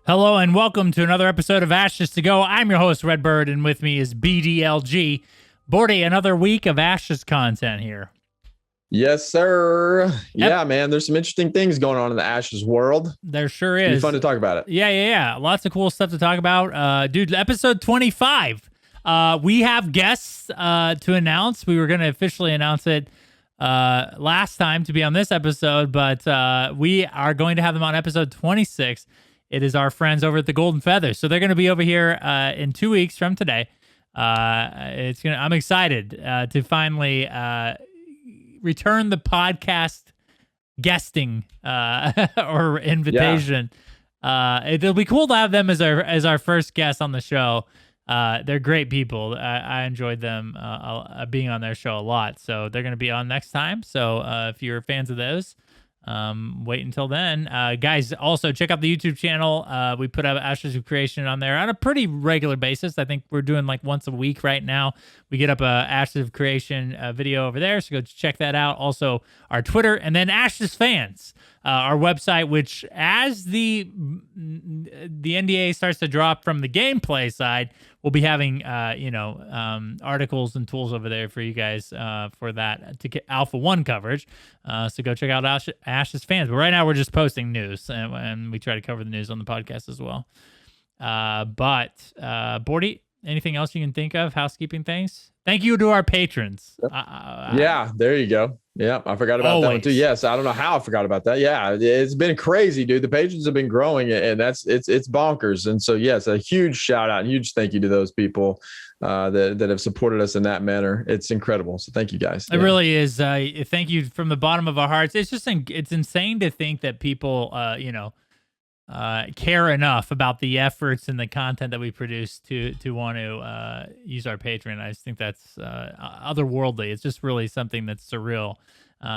Hello and welcome to another episode of Ashes to Go. I'm your host, Redbyrd, and with me is BDLG. Bordy, another week of Ashes content here. Yes, sir. Yeah, man, there's some interesting things going on in the Ashes world. There sure is. It's fun to talk about it. Yeah. Lots of cool stuff to talk about. Dude, episode 25. We have guests to announce. We were going to officially announce it last time to be on this episode, but we are going to have them on episode 26. It is our friends over at the Golden Feather. So they're going to be over here in 2 weeks from today. I'm excited to finally return the podcast guesting or invitation. Yeah. It'll be cool to have them as our first guest on the show. They're great people. I enjoyed them being on their show a lot. So they're going to be on next time. So if you're fans of those, wait until then. Guys, also check out the YouTube channel. We put out Ashes of Creation on there on a pretty regular basis. I think we're doing like once a week right now. We get up a Ashes of Creation video over there, so go check that out. Also, our Twitter, and then Ashes Fans, our website, which as the NDA starts to drop from the gameplay side, we'll be having articles and tools over there for you guys for that to get Alpha 1 coverage. So go check out Ashes Fans. But right now we're just posting news, and we try to cover the news on the podcast as well. Bordy, anything else you can think of? Housekeeping things? Thank you to our patrons. Yeah, there you go. Yeah, I forgot about that one too. Yes, I don't know how I forgot about that. Yeah, it's been crazy, dude. The patrons have been growing, and it's bonkers. And so, yes, a huge shout out, and huge thank you to those people that have supported us in that manner. It's incredible. So thank you, guys. It really is. Thank you from the bottom of our hearts. It's just it's insane to think that people, care enough about the efforts and the content that we produce to want to use our Patreon. I just think that's otherworldly. It's just really something that's surreal.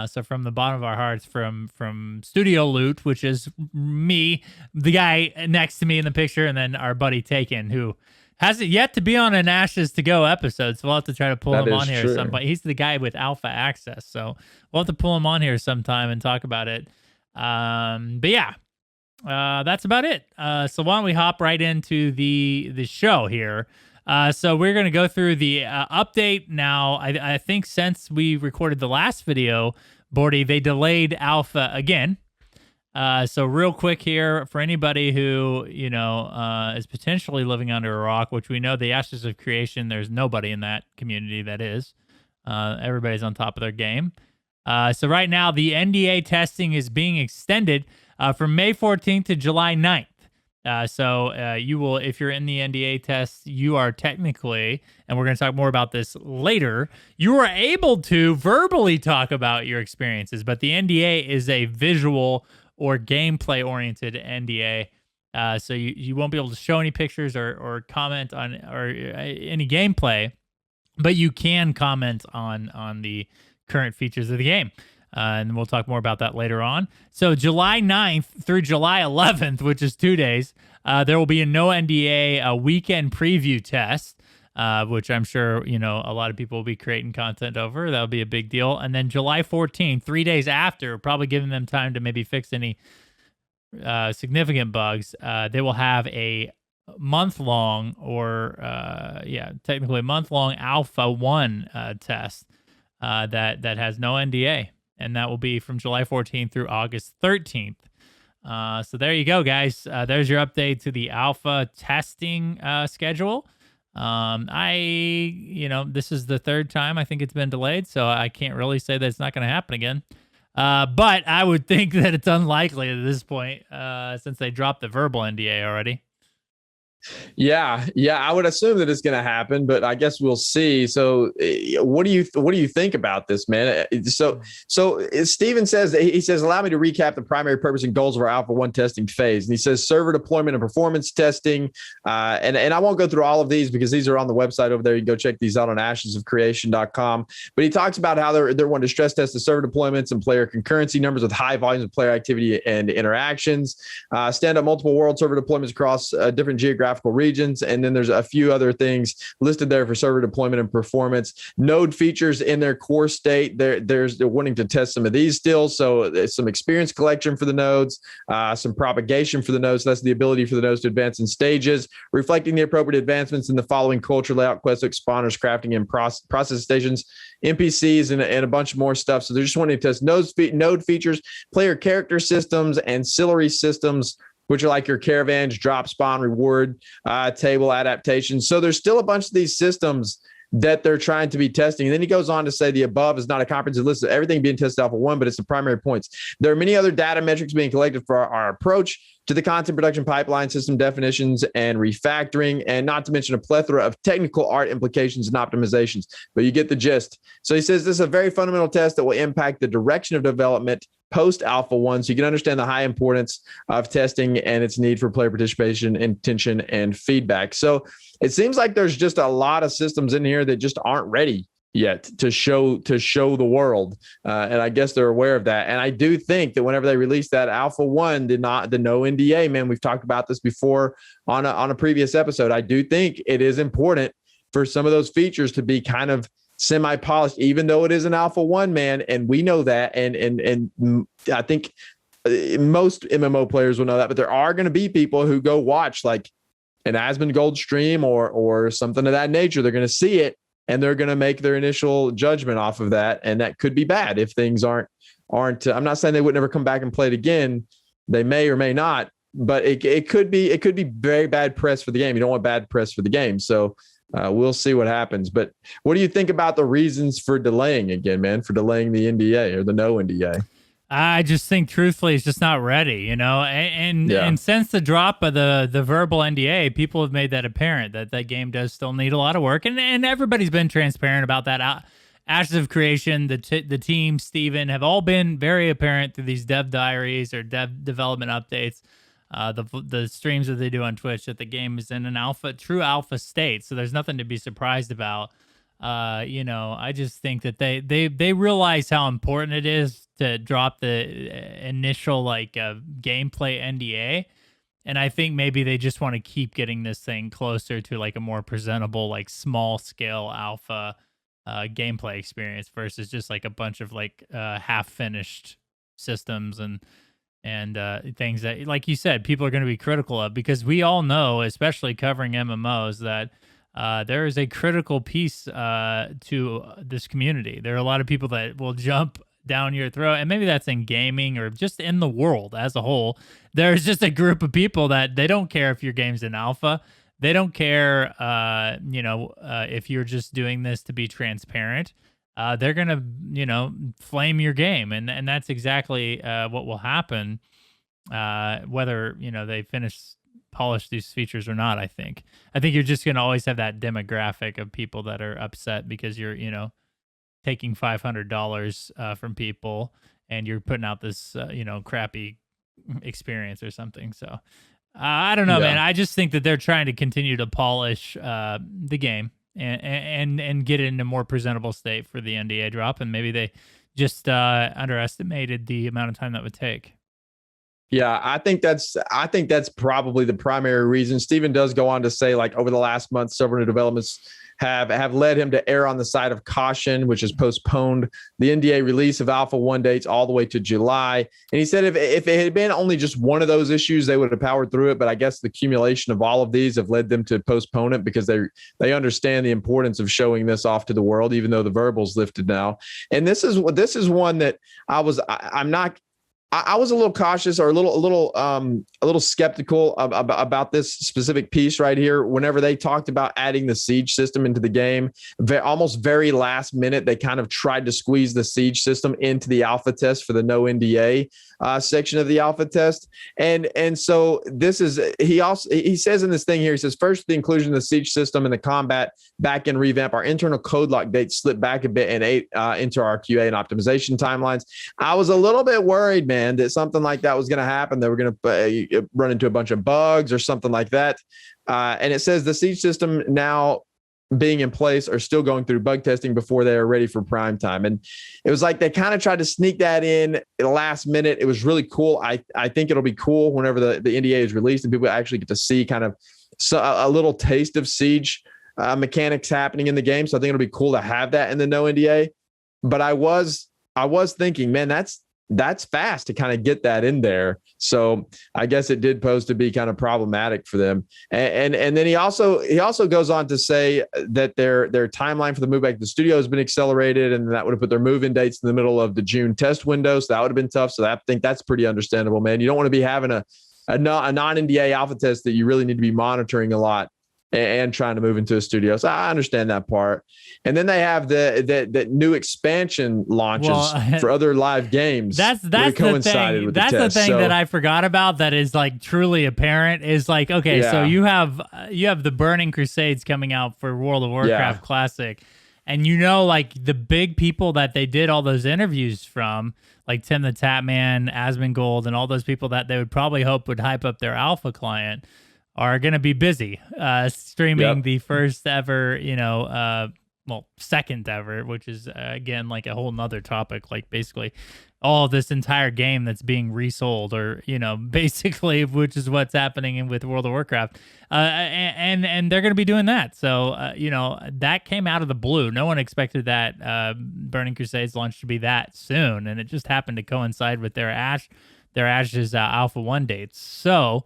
So from the bottom of our hearts, from Studio Loot, which is me, the guy next to me in the picture, and then our buddy Taken, who hasn't yet to be on an Ashes to Go episode, so we'll have to try to pull him on here sometime. He's the guy with Alpha Access, so we'll have to pull him on here sometime and talk about it. But yeah. That's about it. So why don't we hop right into the show here? So we're going to go through the update now. I think since we recorded the last video, Bordy, they delayed Alpha again. So real quick here, for anybody who, is potentially living under a rock, which we know the Ashes of Creation, there's nobody in that community that is. Everybody's on top of their game. So right now, the NDA testing is being extended from May 14th to July 9th. So you will, if you're in the NDA test, you are technically, and we're going to talk more about this later, you are able to verbally talk about your experiences, but the NDA is a visual or gameplay-oriented NDA. So you won't be able to show any pictures or comment on any gameplay, but you can comment on the current features of the game. And we'll talk more about that later on. So July 9th through July 11th, which is 2 days, there will be a No NDA weekend preview test, which I'm sure, a lot of people will be creating content over. That'll be a big deal. And then July 14th, 3 days after, probably giving them time to maybe fix any significant bugs, they will have a month-long technically a month-long Alpha 1 test that has no NDA. And that will be from July 14th through August 13th. So there you go, guys. There's your update to the Alpha testing schedule. This is the third time I think it's been delayed, so I can't really say that it's not going to happen again. But I would think that it's unlikely at this point, since they dropped the verbal NDA already. Yeah, I would assume that it's going to happen, but I guess we'll see. So, what do you think about this, man? So Steven says, allow me to recap the primary purpose and goals of our Alpha 1 testing phase. And he says server deployment and performance testing. And I won't go through all of these because these are on the website over there. You can go check these out on ashesofcreation.com. But he talks about how they're wanting to stress test the server deployments and player concurrency numbers with high volumes of player activity and interactions. Stand up multiple world server deployments across different geographic geographical regions. And then there's a few other things listed there for server deployment and performance. Node features in their core state. They're wanting to test some of these still. So there's some experience collection for the nodes, some propagation for the nodes. So that's the ability for the nodes to advance in stages, reflecting the appropriate advancements in the following culture, layout, quest, spawners, crafting, and process stations, NPCs, and a bunch more stuff. So they're just wanting to test node features, player character systems, ancillary systems, which are like your caravans, drop, spawn, reward, table adaptations. So there's still a bunch of these systems that they're trying to be testing. And then he goes on to say the above is not a comprehensive list of everything being tested Alpha 1, but it's the primary points. There are many other data metrics being collected for our approach to the content production pipeline, system definitions, and refactoring, and not to mention a plethora of technical art implications and optimizations. But you get the gist. So he says this is a very fundamental test that will impact the direction of development post Alpha 1, so you can understand the high importance of testing and its need for player participation, intention, and feedback. So it seems like there's just a lot of systems in here that just aren't ready yet to show the world, and I guess they're aware of that. And I do think that whenever they released that Alpha 1, the no NDA, man, we've talked about this before on a previous episode. I do think it is important for some of those features to be kind of semi-polished, even though it is an Alpha 1, man, and we know that, and I think most MMO players will know that, but there are going to be people who go watch like an Asmongold stream or something of that nature. They're going to see it and they're going to make their initial judgment off of that, and that could be bad if things aren't. I'm not saying they would never come back and play it again. They may or may not, but it could be very bad press for the game. You don't want bad press for the game, so. We'll see what happens. But what do you think about the reasons for delaying again, man, for delaying the NDA or the no NDA? I just think truthfully it's just not ready, and since the drop of the verbal NDA, people have made that apparent that game does still need a lot of work, and everybody's been transparent about that. Ashes of Creation, the team, Steven, have all been very apparent through these dev diaries or dev development updates. The streams that they do on Twitch that the game is in an true alpha state, so there's nothing to be surprised about. I just think that they realize how important it is to drop the initial gameplay NDA, and I think maybe they just want to keep getting this thing closer to like a more presentable, like small scale alpha gameplay experience versus just like a bunch of half finished systems and things that, like you said, people are going to be critical of, because we all know, especially covering MMOs, that there is a critical piece to this community. There are a lot of people that will jump down your throat, and maybe that's in gaming or just in the world as a whole. There's just a group of people that they don't care if your game's in alpha. They don't care, if you're just doing this to be transparent. They're going to, flame your game. And that's exactly what will happen, whether, they polish these features or not, I think. You're just going to always have that demographic of people that are upset because you're, taking $500 from people and you're putting out this, crappy experience or something. So I don't know, man. I just think that they're trying to continue to polish the game and get it in a more presentable state for the NDA drop, and maybe they just underestimated the amount of time that would take. Yeah, I think that's probably the primary reason. Steven does go on to say, over the last month, several new developments have led him to err on the side of caution, which has postponed the NDA release of Alpha 1 dates all the way to July. And he said if it had been only just one of those issues, they would have powered through it. But I guess the accumulation of all of these have led them to postpone it because they understand the importance of showing this off to the world, even though the verbal's lifted now. And this is one that I was a little cautious or a little skeptical about this specific piece right here. Whenever they talked about adding the siege system into the game, almost very last minute, they kind of tried to squeeze the siege system into the alpha test for the no NDA section of the alpha test. And so this is, he says in this thing here, he says, first, the inclusion of the siege system and the combat backend revamp, our internal code lock dates slipped back a bit and into our QA and optimization timelines. I was a little bit worried, man, that something like that was going to happen. They were going to run into a bunch of bugs or something like that. And it says the siege system now being in place are still going through bug testing before they are ready for prime time. And it was like they kind of tried to sneak that in at the last minute. It was really cool. I think it'll be cool whenever the NDA is released and people actually get to see kind of a little taste of Siege mechanics happening in the game. So I think it'll be cool to have that in the no NDA. But I was thinking, man, that's fast to kind of get that in there. So I guess it did pose to be kind of problematic for them. And then he also goes on to say that their timeline for the move back to the studio has been accelerated, and that would have put their move-in dates in the middle of the June test window. So that would have been tough. So I think that's pretty understandable, man. You don't want to be having a non-NDA alpha test that you really need to be monitoring a lot and trying to move into a studio. So I understand that part. And then they have the new expansion launches for other live games. That's the thing. That's the thing that I forgot about that is like truly apparent is like, okay, so you have the Burning Crusades coming out for World of Warcraft Classic. And like the big people that they did all those interviews from, like Tim the Tatman, Asmongold, and all those people that they would probably hope would hype up their alpha client are going to be busy streaming the first ever, second ever, which is, again, like a whole nother topic, like basically all this entire game that's being resold or, basically, which is what's happening with World of Warcraft. And they're going to be doing that. So, that came out of the blue. No one expected that Burning Crusades launch to be that soon. And it just happened to coincide with their Ash's Alpha 1 dates. So,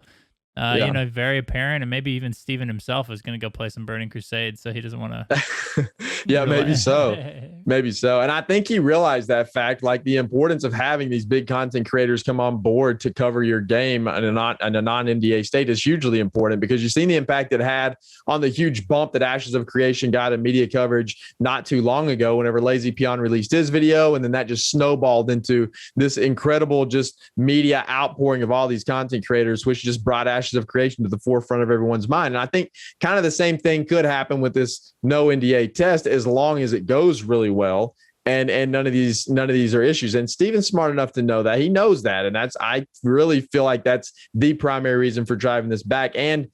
very apparent, and maybe even Steven himself is going to go play some Burning Crusade, so he doesn't want to. Maybe so. And I think he realized that fact, like the importance of having these big content creators come on board to cover your game in a non-NDA state is hugely important, because you've seen the impact it had on the huge bump that Ashes of Creation got in media coverage not too long ago whenever Lazy Peon released his video, and then that just snowballed into this incredible just media outpouring of all these content creators, which just brought Ashes of Creation to the forefront of everyone's mind. And I think kind of the same thing could happen with this no NDA test, as long as it goes really well and none of these are issues. And Steven's smart enough to know that. He knows that. And I really feel like that's the primary reason for driving this back. And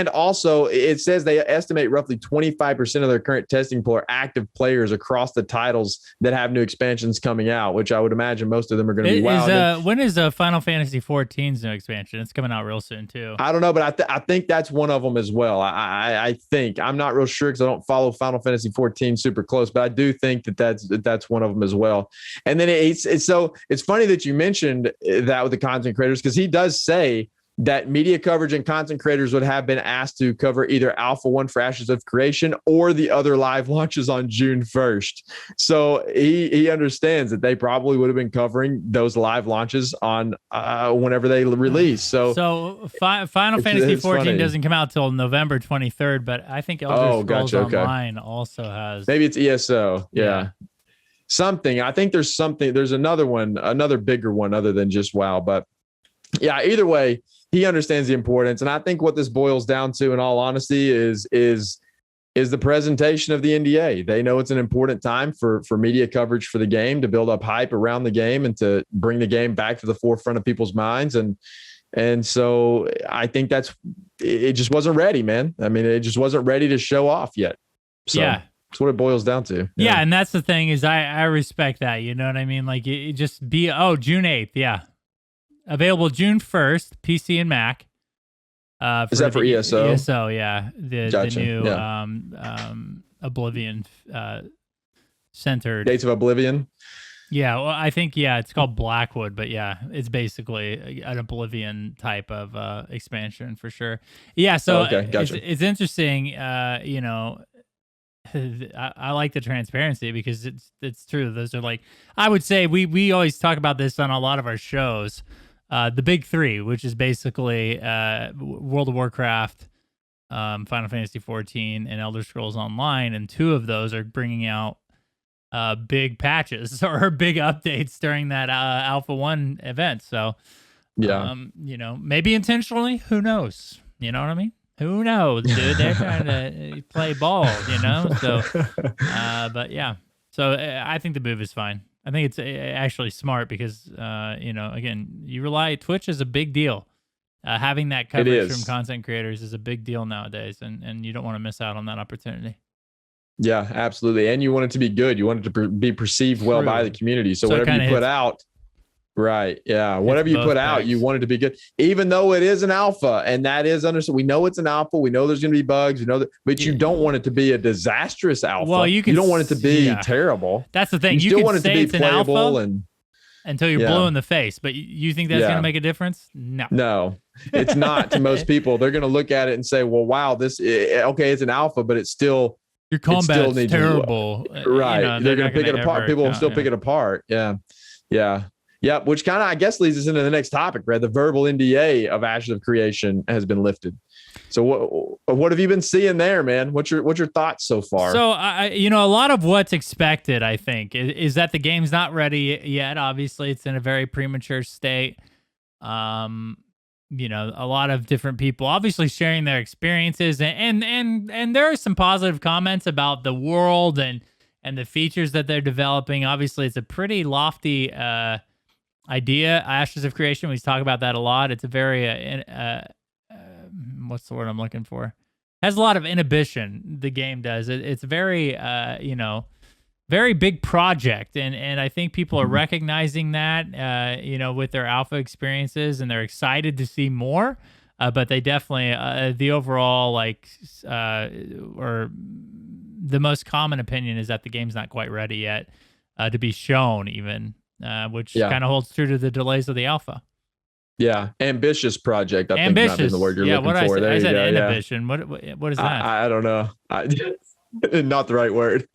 also, it says they estimate roughly 25% of their current testing pool are active players across the titles that have new expansions coming out, which I would imagine most of them are going to be WoW. When is Final Fantasy XIV's new expansion? It's coming out real soon, too. I don't know, but I think that's one of them as well. I think. I'm not real sure because I don't follow Final Fantasy XIV super close, but I do think that's one of them as well. And then it's funny that you mentioned that with the content creators, because he does say that media coverage and content creators would have been asked to cover either Alpha 1 for Ashes of Creation or the other live launches on June 1st. So he understands that they probably would have been covering those live launches on whenever they release. So Final Fantasy XIV doesn't come out till November 23rd, but I think Elder Scrolls Online also has. Maybe it's ESO. Yeah. Something. I think there's another bigger one other than just WoW. But yeah, either way, he understands the importance. And I think what this boils down to, in all honesty, is the presentation of the NDA. They know it's an important time for media coverage for the game, to build up hype around the game and to bring the game back to the forefront of people's minds. And so I think it just wasn't ready, man. I mean, it just wasn't ready to show off yet. So that's what it boils down to. Yeah. And that's the thing is I respect that. You know what I mean? Like it just be, June 8th. Yeah. Available June 1st, PC and Mac. Is that for ESO? ESO, yeah. The new Oblivion centered. Gates of Oblivion? Yeah, well, I think, it's called Blackwood, but it's basically an Oblivion type of expansion for sure. Yeah, so okay, gotcha. It's interesting, I like the transparency because it's true. Those are like, I would say we always talk about this on a lot of our shows. The big three, which is basically World of Warcraft, Final Fantasy XIV, and Elder Scrolls Online, and two of those are bringing out big patches or big updates during that Alpha 1 event. So, maybe intentionally, who knows? You know what I mean? Who knows, dude? They're trying to play ball, So, but yeah. So I think the move is fine. I think it's actually smart because, again, Twitch is a big deal. Having that coverage from content creators is a big deal nowadays, and you don't want to miss out on that opportunity. Yeah, absolutely. And you want it to be good. You want it to be perceived well by the community. So whatever you put out, Right. Yeah. Whatever you put out, you want it to be good, even though it is an alpha, and that is understood. We know it's an alpha. We know there's going to be bugs. We know that, but you don't want it to be a disastrous alpha. Well, you don't want it to be terrible. That's the thing. You still want it to be playable and until you're blue in the face. But you think that's going to make a difference? No, it's not to most people. They're going to look at it and say, well, wow, this, okay, it's an alpha, but it's still, your combat's terrible. Right. They're going to pick it apart. People will still pick it apart. Yeah. Yeah. Yeah, which kind of, I guess, leads us into the next topic, Brad. The verbal NDA of Ashes of Creation has been lifted. So what have you been seeing there, man? What's your thoughts so far? So, a lot of what's expected, I think, is that the game's not ready yet. Obviously, it's in a very premature state. A lot of different people obviously sharing their experiences, and there are some positive comments about the world and the features that they're developing. Obviously, it's a pretty lofty idea, Ashes of Creation. We talk about that a lot. It's a very what's the word I'm looking for? Has a lot of inhibition. The game does. It's very very big project, and I think people are recognizing that with their alpha experiences, and they're excited to see more. But they definitely the overall or the most common opinion is that the game's not quite ready yet to be shown even. Which kind of holds true to the delays of the alpha. Yeah, ambitious project. I think might be the word you're looking for. I said inhibition. Yeah. What is that? I don't know. Not the right word.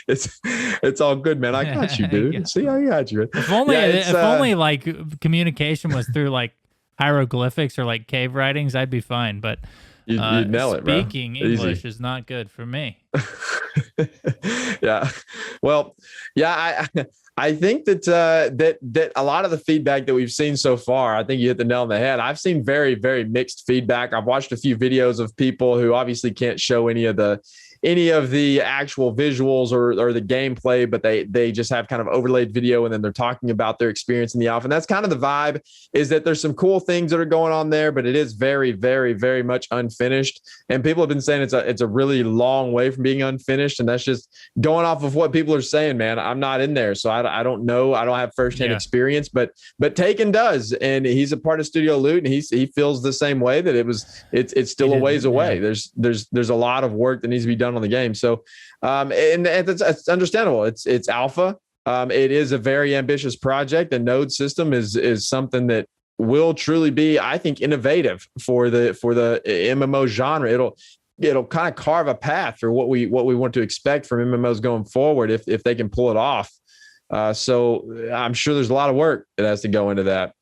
It's all good, man. I got you, dude. Yeah. See, I got you. If only like communication was through like hieroglyphics or like cave writings, I'd be fine. But you'd nail it, bro. Speaking English is not good for me. Yeah. Well, yeah, I think that that a lot of the feedback that we've seen so far, I think you hit the nail on the head. I've seen very, very mixed feedback. I've watched a few videos of people who obviously can't show any of the actual visuals or the gameplay, but they just have kind of overlaid video, and then they're talking about their experience in the alpha. And that's kind of the vibe, is that there's some cool things that are going on there, but it is very, very, very much unfinished. And people have been saying it's a really long way from being unfinished. And that's just going off of what people are saying, man. I'm not in there, so I don't know. I don't have firsthand experience, but Taken does, and he's a part of Studio Loot, and he feels the same way, that it's still a ways away. There's a lot of work that needs to be done on the game. So and it's understandable. It's alpha. It is a very ambitious project. The node system is something that will truly be, I think, innovative for the MMO genre. It'll kind of carve a path for what we want to expect from MMOs going forward if they can pull it off. So I'm sure there's a lot of work that has to go into that.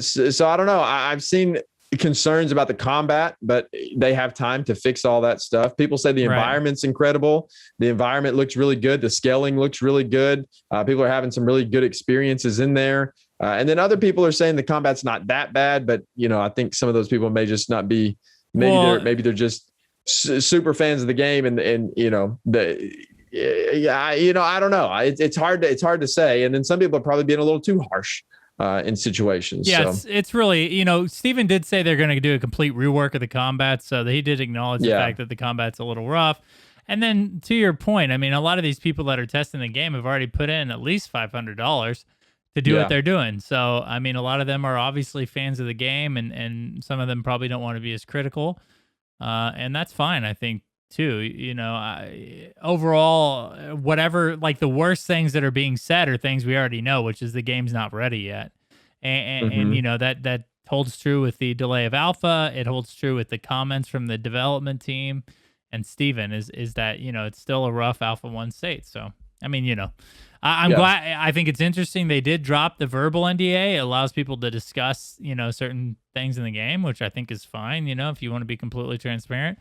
So I don't know. I've seen concerns about the combat, but they have time to fix all that stuff. People say the environment's incredible. The environment looks really good. The scaling looks really good. People are having some really good experiences in there. And then other people are saying the combat's not that bad, but I think some of those people may just not be, maybe they're just super fans of the game, and I don't know. It's hard to say. And then some people are probably being a little too harsh in situations. Yeah, so. it's really, Steven did say they're going to do a complete rework of the combat, so he did acknowledge the fact that the combat's a little rough. And then to your point, I mean, a lot of these people that are testing the game have already put in at least $500 to do what they're doing. So, I mean, a lot of them are obviously fans of the game, and some of them probably don't want to be as critical. And that's fine, I think, too. Overall, whatever, like the worst things that are being said are things we already know, which is the game's not ready yet. And that holds true with the delay of alpha. It holds true with the comments from the development team and Steven is that, it's still a rough alpha 1 state. So, I mean, I'm glad. I think it's interesting they did drop the verbal NDA. It allows people to discuss, certain things in the game, which I think is fine. If you want to be completely transparent,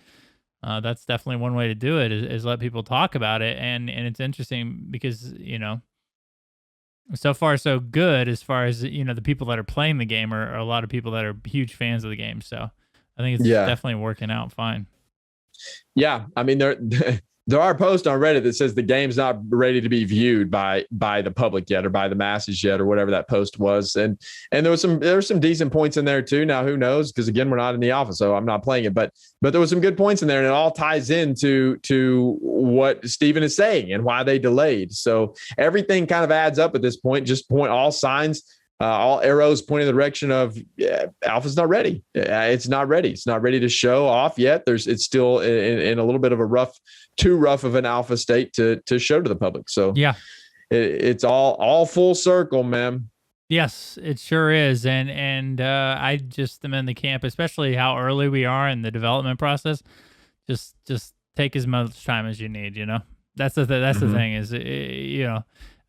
that's definitely one way to do it, is let people talk about it. And it's interesting because, so far so good as far as, the people that are playing the game are a lot of people that are huge fans of the game. So I think it's definitely working out fine. Yeah. I mean, There are posts on Reddit that says the game's not ready to be viewed by the public yet, or by the masses yet, or whatever that post was. And there were some decent points in there too. Now who knows? Because again, we're not in the alpha, so I'm not playing it. But there was some good points in there, and it all ties into what Steven is saying and why they delayed. So everything kind of adds up at this point. Just point all signs. All arrows pointing in the direction of alpha's not ready. It's not ready. It's not ready to show off yet. It's still in a little bit of a too rough of an alpha state to show to the public. So yeah, it's all full circle, man. Yes, it sure is. And I just am in the camp, especially how early we are in the development process. Just take as much time as you need. That's the thing is,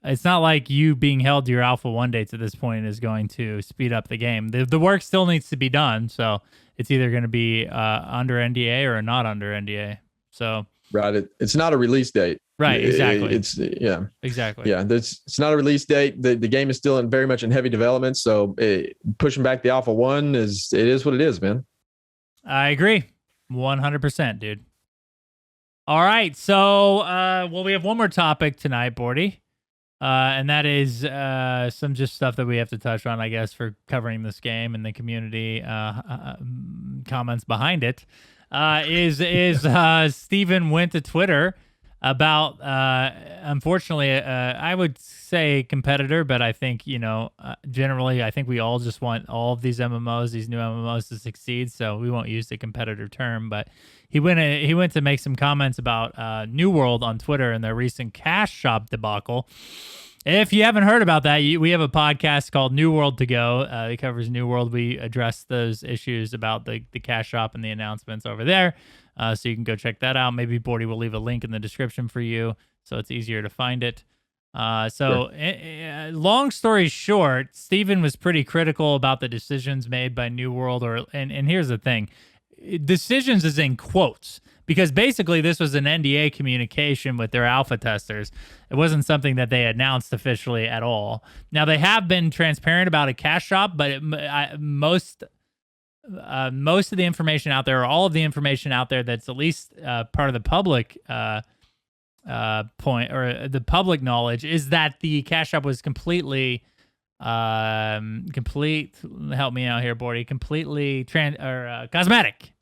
it's not like you being held to your alpha 1 dates at this point is going to speed up the game. The work still needs to be done. So it's either going to be under NDA or not under NDA. So right, it's not a release date. Right, exactly. Exactly. Yeah, it's not a release date. The game is still very much in heavy development. So pushing back the alpha 1 is what it is, man. I agree, 100%, dude. All right, so we have one more topic tonight, Bordy. And that is some just stuff that we have to touch on, I guess, for covering this game and the community comments behind it. Steven went to Twitter about, unfortunately, I would say competitor, but I think, generally, I think we all just want all of these MMOs, these new MMOs to succeed. So we won't use the competitor term, but he went to make some comments about New World on Twitter and their recent cash shop debacle. If you haven't heard about that, we have a podcast called New World to Go. It covers New World. We address those issues about the cash shop and the announcements over there. So you can go check that out. Maybe Bordy will leave a link in the description for you so it's easier to find it. Long story short, Steven was pretty critical about the decisions made by New World. And here's the thing. Decisions is in quotes, because basically this was an NDA communication with their alpha testers. It wasn't something that they announced officially at all. Now, they have been transparent about a cash shop, but most of the information out there, or all of the information out there that's at least part of the public point, or the public knowledge, is that the cash shop was completely help me out here, Bordy, completely cosmetic.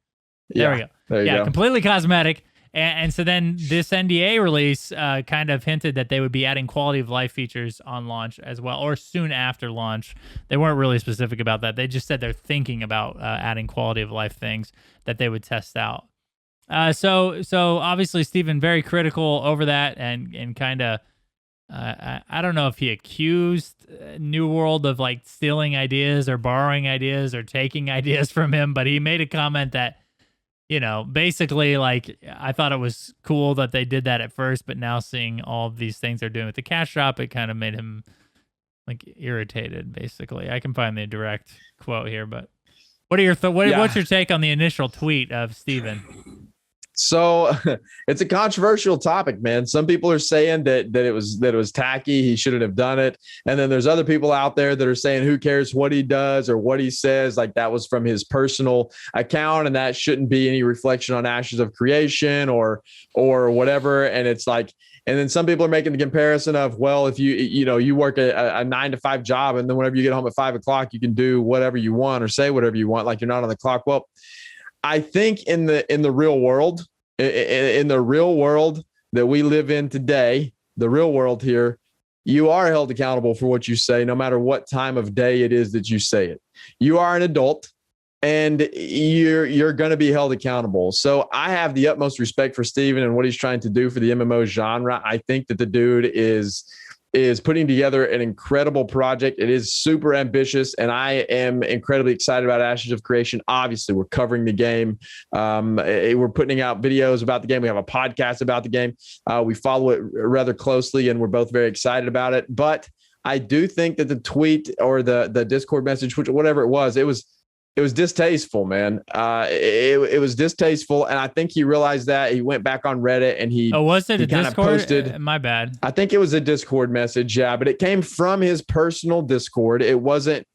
There we go. There you go. Completely cosmetic. And so then this NDA release kind of hinted that they would be adding quality of life features on launch as well, or soon after launch. They weren't really specific about that. They just said they're thinking about adding quality of life things that they would test out. So obviously Steven very critical over that, and kind of I don't know if he accused New World of like stealing ideas or borrowing ideas or taking ideas from him, but he made a comment that, basically, like, I thought it was cool that they did that at first, but now seeing all of these things they're doing with the cash shop, it kind of made him like irritated, basically. I can find the direct quote here, but what are your what's your take on the initial tweet of Steven? So it's a controversial topic, man. Some people are saying that it was tacky. He shouldn't have done it. And then there's other people out there that are saying, who cares what he does or what he says? Like, that was from his personal account, and that shouldn't be any reflection on Ashes of Creation or whatever. And it's like, and then some people are making the comparison of, well, if you work a 9 to 5 job, and then whenever you get home at 5 o'clock, you can do whatever you want or say whatever you want, like you're not on the clock. Well, I think in the real world, that we live in today, the real world here, you are held accountable for what you say, no matter what time of day it is that you say it. You are an adult, and you're going to be held accountable. So I have the utmost respect for Steven and what he's trying to do for the MMO genre. I think that the dude is putting together an incredible project. It is super ambitious, and I am incredibly excited about Ashes of Creation. Obviously, we're covering the game. We're putting out videos about the game. We have a podcast about the game. We follow it rather closely, and we're both very excited about it. But I do think that the tweet or the Discord message, whatever it was distasteful, man. It was distasteful, and I think he realized that. He went back on Reddit, and was it a Discord? Posted, my bad. I think it was a Discord message, yeah, but it came from his personal Discord. It wasn't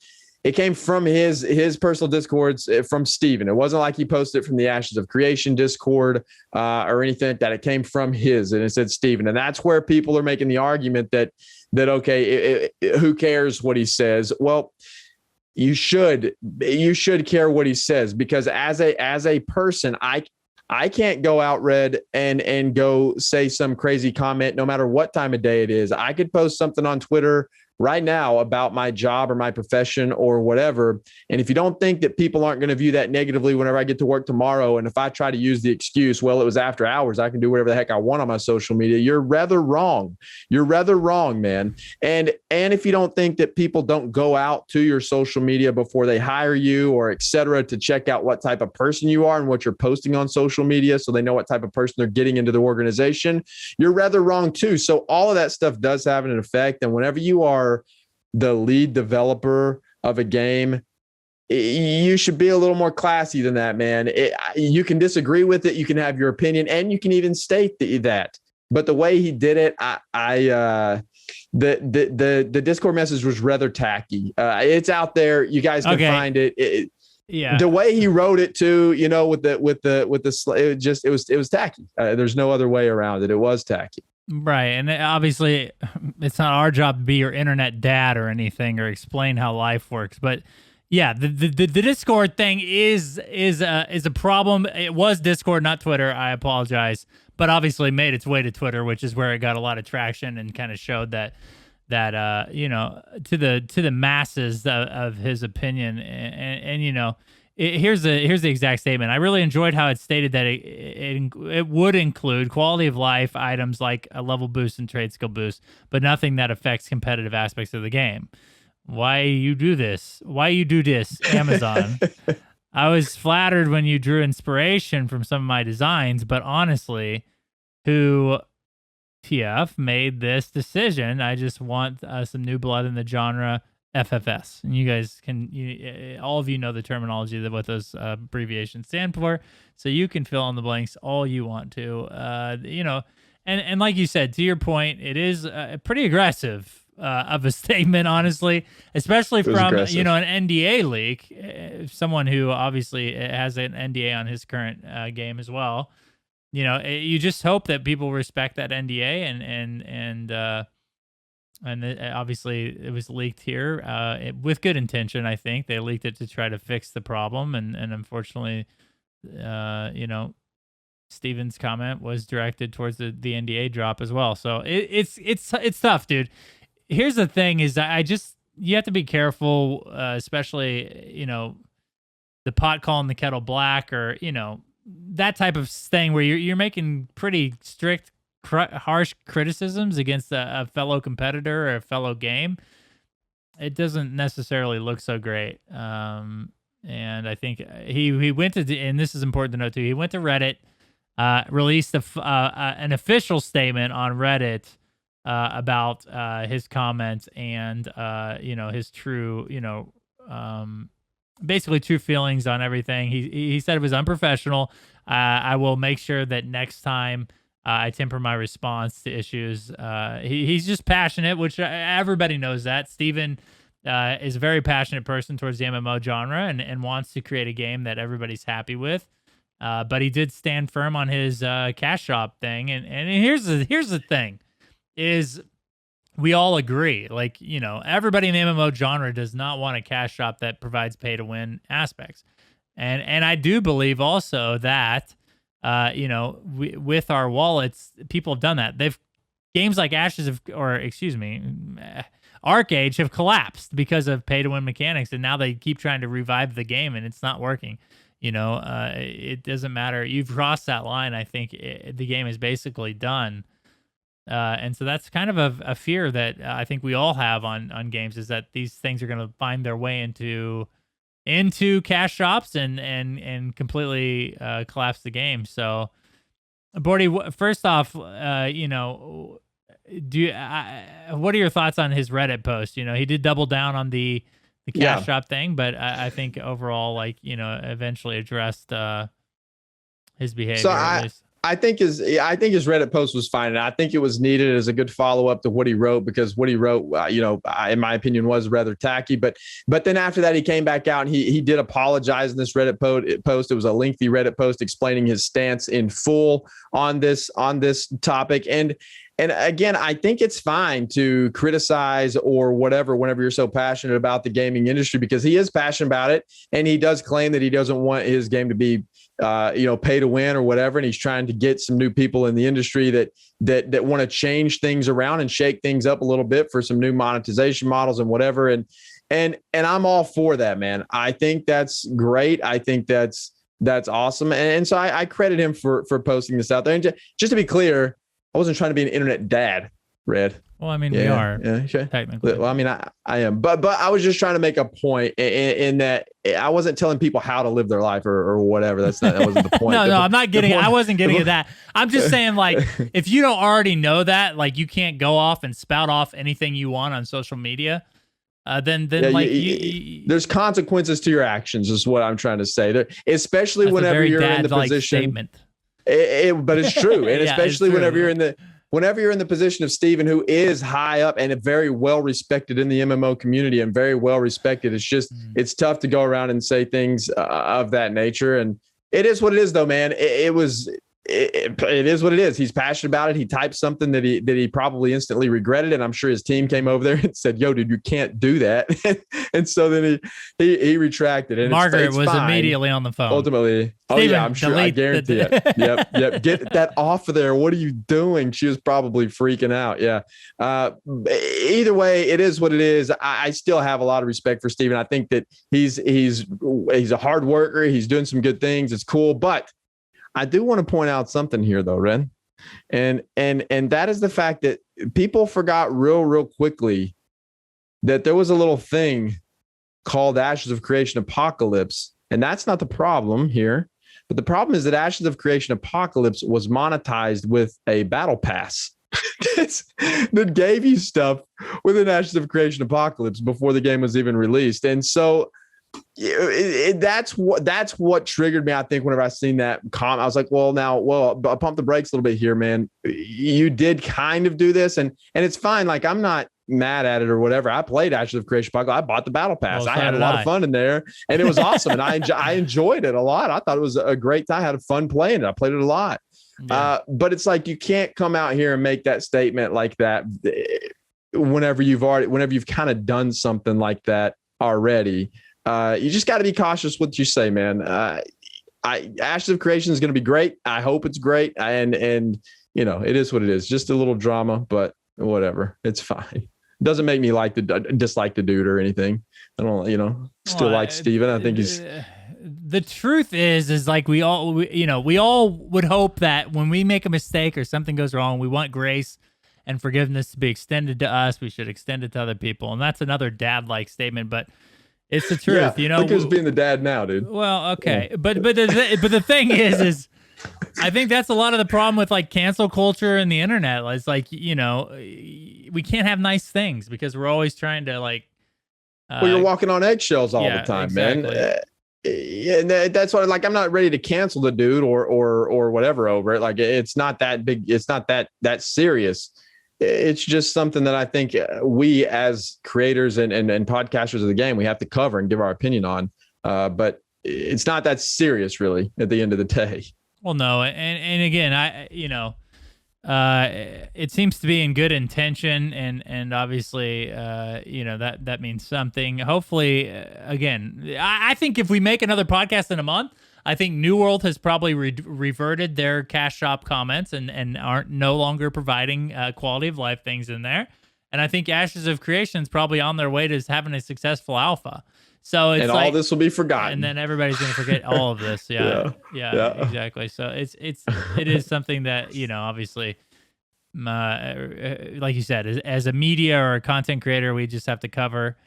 it came from his personal discords, from Steven. It wasn't like he posted it from the Ashes of Creation Discord or anything like that. It came from his, and it said Steven. And that's where people are making the argument that okay, who cares what he says? Well, you should care what he says, because as a person, I can't go out, Red, and go say some crazy comment no matter what time of day it is. I could post something on Twitter right now about my job or my profession or whatever. And if you don't think that people aren't going to view that negatively whenever I get to work tomorrow, and if I try to use the excuse, well, it was after hours, I can do whatever the heck I want on my social media, you're rather wrong. You're rather wrong, man. And if you don't think that people don't go out to your social media before they hire you or et cetera to check out what type of person you are and what you're posting on social media so they know what type of person they're getting into the organization, you're rather wrong too. So all of that stuff does have an effect. And whenever you are the lead developer of a game, you should be a little more classy than that, man. You can disagree with it, you can have your opinion, and you can even state that. But the way he did it, the Discord message was rather tacky. It's out there, you guys can find it. Yeah, the way he wrote it too, with the it was tacky. There's no other way around it. It was tacky. Right, and obviously, it's not our job to be your internet dad or anything or explain how life works. But yeah, the Discord thing is a problem. It was Discord, not Twitter. I apologize, but obviously made its way to Twitter, which is where it got a lot of traction and kind of showed that to the masses of his opinion. And here's the exact statement. I really enjoyed how it stated that it would include quality of life items like a level boost and trade skill boost, but nothing that affects competitive aspects of the game. Why you do this? Why you do this, Amazon? I was flattered when you drew inspiration from some of my designs, but honestly, who TF made this decision? I just want some new blood in the genre. FFS, and you guys can, all of you know the terminology that what those abbreviations stand for, so you can fill in the blanks all you want to. And like you said, to your point, it is pretty aggressive of a statement, honestly, especially from aggressive. An NDA leak, someone who obviously has an NDA on his current game as well. You just hope that people respect that NDA and obviously it was leaked here with good intention. I think they leaked it to try to fix the problem, and unfortunately, Steven's comment was directed towards the NDA drop as well. So it's tough, dude. Here's the thing: is you have to be careful, especially the pot calling the kettle black, or that type of thing where you're making pretty strict, harsh criticisms against a fellow competitor or a fellow game. It doesn't necessarily look so great. And I think he went to, and this is important to note too, he went to Reddit, released an official statement on Reddit about his comments and his true basically true feelings on everything. He said it was unprofessional. I will make sure that next time I temper my response to issues. He's just passionate, which everybody knows that. Steven is a very passionate person towards the MMO genre and wants to create a game that everybody's happy with. But he did stand firm on his cash shop thing. And here's the thing, is we all agree, everybody in the MMO genre does not want a cash shop that provides pay to win aspects. And I do believe also that with our wallets, people have done that. Games like ArcAge have collapsed because of pay to win mechanics, and now they keep trying to revive the game, and it's not working. It doesn't matter. You've crossed that line. I think the game is basically done. And so that's kind of a fear that I think we all have on games, is that these things are going to find their way into cash shops and completely collapse the game. So, Bordy, first off, what are your thoughts on his Reddit post? He did double down on the cash shop thing, but I think overall, eventually addressed his behavior. So I think his Reddit post was fine, and I think it was needed as a good follow up to what he wrote, because what he wrote, in my opinion, was rather tacky. But then after that, he came back out and he did apologize in this Reddit post. It was a lengthy Reddit post explaining his stance in full on this topic. And again, I think it's fine to criticize or whatever whenever you're so passionate about the gaming industry, because he is passionate about it, and he does claim that he doesn't want his game to be pay to win or whatever. And he's trying to get some new people in the industry that want to change things around and shake things up a little bit for some new monetization models and whatever. And I'm all for that, man. I think that's great. I think that's awesome. And so I credit him for posting this out there. And just to be clear, I wasn't trying to be an internet dad, Red. Well, I mean, we are technically. Well, I mean, I am, but I was just trying to make a point in that I wasn't telling people how to live their life or whatever. That wasn't the point. No, I'm not getting. I wasn't getting at that. I'm just saying, like, if you don't already know that, like, you can't go off and spout off anything you want on social media. Then there's consequences to your actions, is what I'm trying to say. Especially whenever you're in the position. Statement. But it's true, and yeah, especially whenever you're in the position of Steven, who is high up and very well respected in the MMO community and very well respected. It's just it's tough to go around and say things of that nature, and it is what it is, though, man. It is what it is. He's passionate about it. He typed something that he probably instantly regretted, and I'm sure his team came over there and said, "Yo, dude, you can't do that." And so then he retracted. And Margaret was fine. Immediately on the phone. Ultimately, Steven, I'm sure. I guarantee it. Yep. Get that off of there. What are you doing? She was probably freaking out. Yeah. Either way, it is what it is. I still have a lot of respect for Steven. I think that he's a hard worker. He's doing some good things. It's cool, but I do want to point out something here, though, Ren, and that is the fact that people forgot real quickly that there was a little thing called Ashes of Creation Apocalypse, and that's not the problem here. But the problem is that Ashes of Creation Apocalypse was monetized with a battle pass that gave you stuff within Ashes of Creation Apocalypse before the game was even released, and so. That's what triggered me. I think whenever I seen that comment, I was like, well, I'll pump the brakes a little bit here, man. You did kind of do this, and it's fine. Like, I'm not mad at it or whatever. I played Ashes of Creation Apocalypse. I bought the battle pass. I had a lot of fun in there, and it was awesome. And I enjoyed it a lot. I thought it was a great time. I had fun playing it. I played it a lot. Yeah. But it's like, you can't come out here and make that statement like that whenever you've kind of done something like that already. You just got to be cautious what you say, man. Ashes of Creation is going to be great. I hope it's great. And it is what it is. Just a little drama, but whatever. It's fine. Doesn't make me dislike the dude or anything. I don't, still like Steven. I think he's. The truth is like we all would hope that when we make a mistake or something goes wrong, we want grace and forgiveness to be extended to us. We should extend it to other people. And that's another dad-like statement, but it's the truth, Look who's being the dad now, dude. Well, okay, but the thing is I think that's a lot of the problem with like cancel culture and the internet. It's like, we can't have nice things because we're always trying to like. You're walking on eggshells all the time, exactly. Man. And that's why, like, I'm not ready to cancel the dude or whatever over it. Like, it's not that big. It's not that serious. It's just something that I think we as creators and podcasters of the game, we have to cover and give our opinion on. But it's not that serious, really, at the end of the day. Well, no. And again, it seems to be in good intention. And obviously, that means something. Hopefully, again, I think if we make another podcast in a month, I think New World has probably reverted their cash shop comments and aren't no longer providing quality of life things in there. And I think Ashes of Creation is probably on their way to having a successful alpha. So it's all this will be forgotten, and then everybody's going to forget all of this. Yeah, exactly. So it is something that obviously, like you said, as a media or a content creator, we just have to cover.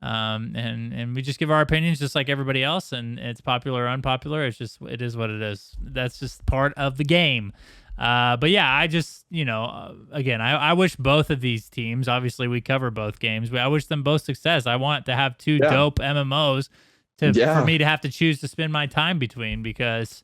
And we just give our opinions just like everybody else, and it's popular or unpopular. It is what it is. That's just part of the game. But yeah, I just, again, I wish both of these teams, obviously we cover both games, but I wish them both success. I want to have two dope MMOs for me to have to choose to spend my time between, because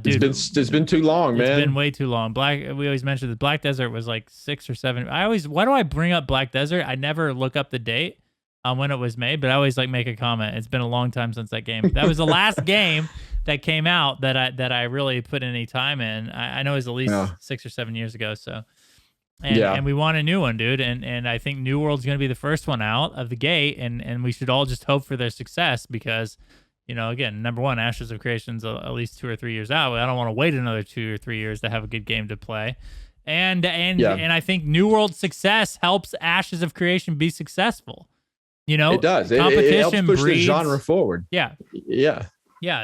Dude, it's been too long, man. It's been way too long. We always mentioned the Black Desert was like 6 or 7. Why do I bring up Black Desert? I never look up the date on when it was made, but I always like make a comment. It's been a long time since that game. That was the last game that came out that I really put any time in. I know it was at least 6 or 7 years ago. So, and we want a new one, dude. And I think New World's going to be the first one out of the gate, and we should all just hope for their success because, you know, again, number one, Ashes of Creation's at least 2 or 3 years out. I don't want to wait another 2 or 3 years to have a good game to play. And I think New World success helps Ashes of Creation be successful. You know, it does. It helps push the genre forward. Yeah.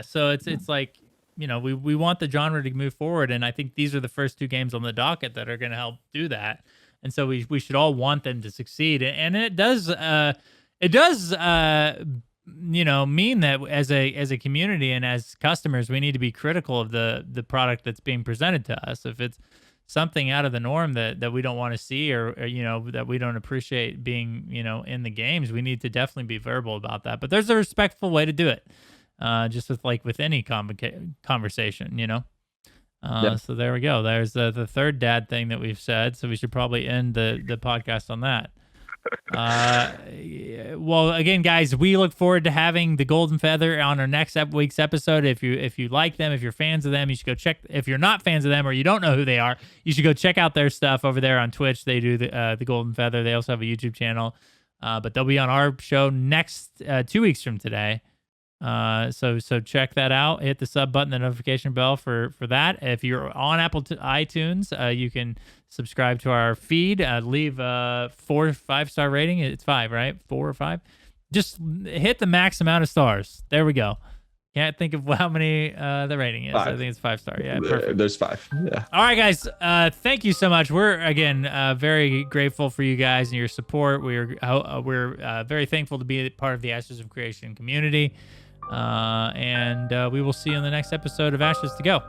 So it's like, you know, we want the genre to move forward, and I think these are the first 2 games on the docket that are going to help do that. And so we should all want them to succeed, and it does you know, mean that as a community and as customers, we need to be critical of the product that's being presented to us. If it's something out of the norm that we don't want to see, or you know, that we don't appreciate being, you know, in the games, we need to definitely be verbal about that. But there's a respectful way to do it, just with any conversation, you know. So there we go. There's the third dad thing that we've said. So we should probably end the podcast on that. Well, again, guys, we look forward to having the Golden Feather on our next week's episode. If you like them, if you're fans of them, you should go check. If you're not fans of them or you don't know who they are, you should go check out their stuff over there on Twitch. They do the Golden Feather. They also have a YouTube channel, but they'll be on our show next 2 weeks from today. So check that out. Hit the sub button, the notification bell for that. If you're on Apple iTunes, you can subscribe to our feed. Leave a 4 or 5 star rating. It's 5, right? 4 or 5. Just hit the max amount of stars. There we go. Can't think of how many the rating is. 5. I think it's 5 star. Yeah, perfect. There's 5. Yeah. All right, guys. Thank you so much. We're again very grateful for you guys and your support. We're very thankful to be part of the Ashes of Creation community. And we will see you in the next episode of Ashes to Go.